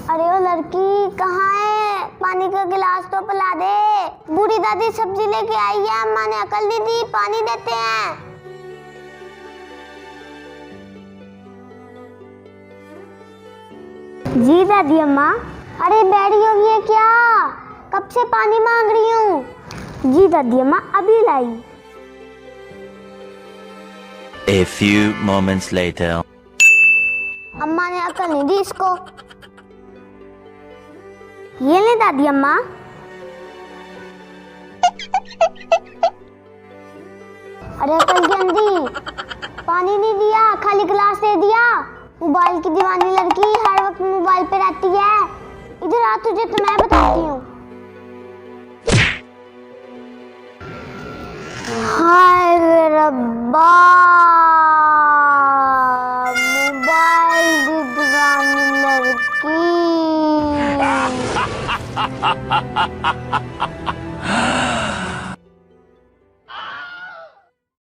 अरे वो लड़की कहाँ है? पानी का गिलास तो पिला दे। बूढ़ी दादी सब्जी लेके आई है, अम्मा ने अकल दी थी, पानी देते हैं। जी दादी अम्मा। अरे बैठी होगी है क्या? कब से पानी मांग रही हूँ। जी दादी अम्मा अभी लाई। A few moments later. अम्मा ने अकल नहीं दी इसको। ये ले दादी अम्मा। अरे अकल की अंधी, पानी नहीं दिया, खाली गिलास दे दिया। मोबाइल की दीवानी लड़की हर वक्त मोबाइल पे रहती है। इधर आ, तुझे तो मैं बताती हूँ। हाय रब्बा, मोबाइल की दीवानी लड़की।